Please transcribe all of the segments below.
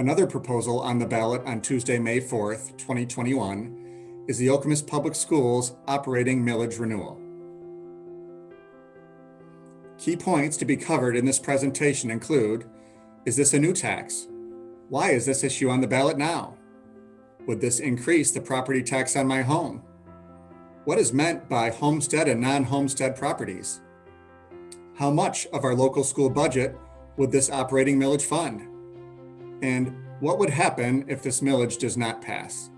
Another proposal on the ballot on Tuesday, May 4th, 2021, is the Okemos Public Schools operating millage renewal. Key points to be covered in this presentation include: is this a new tax? Why is this issue on the ballot now? Would this increase the property tax on my home? What is meant by homestead and non-homestead properties? How much of our local school budget would this operating millage fund? And what would happen if this millage does not pass?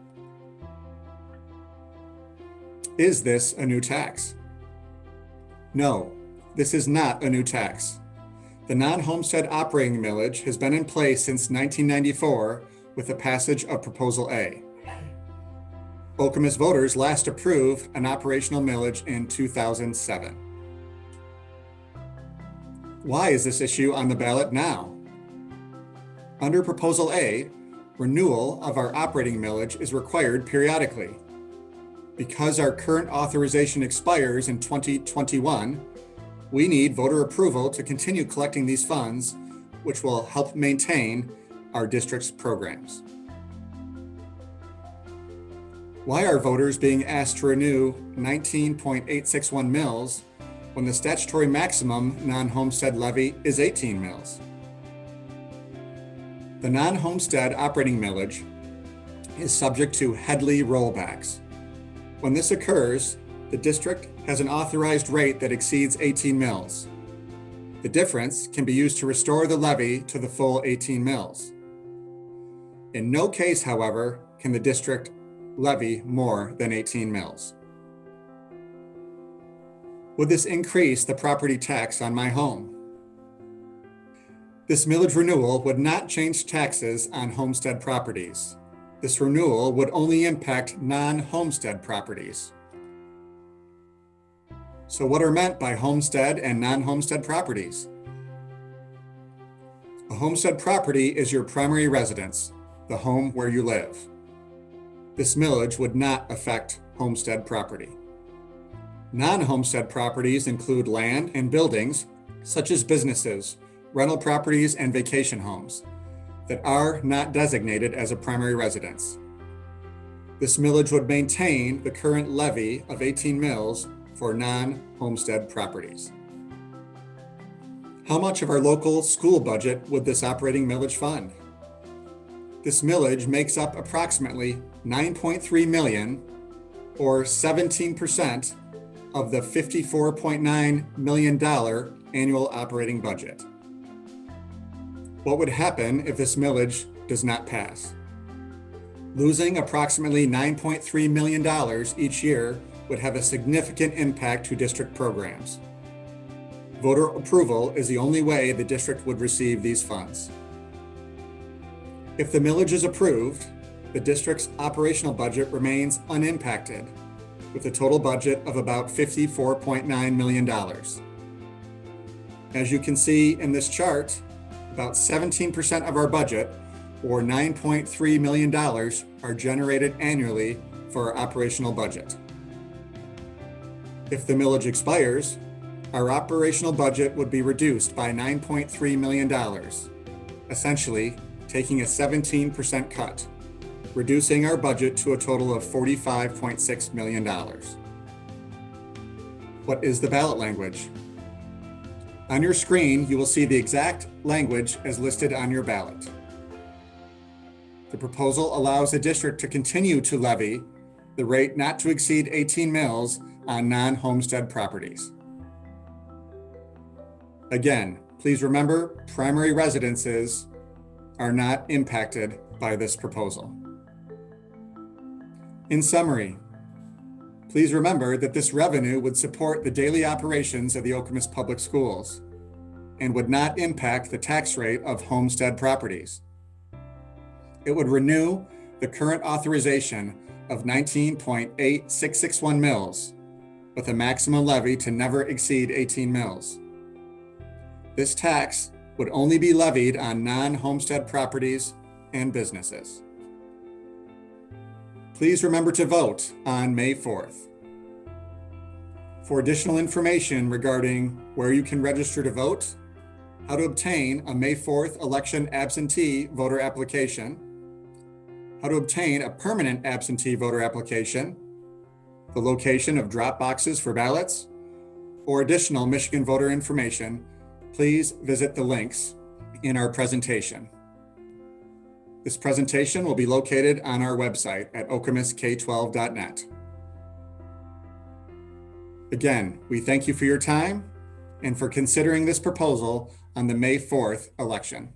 Is this a new tax? No, this is not a new tax. The non-homestead operating millage has been in place since 1994 with the passage of Proposal A. Okemos voters last approved an operational millage in 2007. Why is this issue on the ballot now? Under Proposal A, renewal of our operating millage is required periodically. Because our current authorization expires in 2021, we need voter approval to continue collecting these funds, which will help maintain our district's programs. Why are voters being asked to renew 19.861 mills when the statutory maximum non-homestead levy is 18 mills? The non-homestead operating millage is subject to Headley rollbacks. When this occurs, the district has an authorized rate that exceeds 18 mills. The difference can be used to restore the levy to the full 18 mills. In no case, however, can the district levy more than 18 mills. Would this increase the property tax on my home? This millage renewal would not change taxes on homestead properties. This renewal would only impact non-homestead properties. So what are meant by homestead and non-homestead properties? A homestead property is your primary residence, the home where you live. This millage would not affect homestead property. Non-homestead properties include land and buildings, such as businesses, rental properties, and vacation homes that are not designated as a primary residence. This millage would maintain the current levy of 18 mills for non-homestead properties. How much of our local school budget would this operating millage fund? This millage makes up approximately $9.3 million, or 17% of the $54.9 million annual operating budget. What would happen if this millage does not pass? Losing approximately $9.3 million each year would have a significant impact to district programs. Voter approval is the only way the district would receive these funds. If the millage is approved, the district's operational budget remains unimpacted, with a total budget of about $54.9 million. As you can see in this chart, about 17% of our budget, or $9.3 million, are generated annually for our operational budget. If the millage expires, our operational budget would be reduced by $9.3 million, essentially taking a 17% cut, reducing our budget to a total of $45.6 million. What is the ballot language? On your screen, you will see the exact language as listed on your ballot. The proposal allows the district to continue to levy the rate not to exceed 18 mills on non-homestead properties. Again, please remember, primary residences are not impacted by this proposal. In summary, please remember that this revenue would support the daily operations of the Okemos Public Schools and would not impact the tax rate of homestead properties. It would renew the current authorization of 19.8661 mills with a maximum levy to never exceed 18 mills. This tax would only be levied on non-homestead properties and businesses. Please remember to vote on May 4th. For additional information regarding where you can register to vote, how to obtain a May 4th election absentee voter application, how to obtain a permanent absentee voter application, the location of drop boxes for ballots, or additional Michigan voter information, please visit the links in our presentation. This presentation will be located on our website at okemsk12.net. Again, we thank you for your time and for considering this proposal on the May 4th election.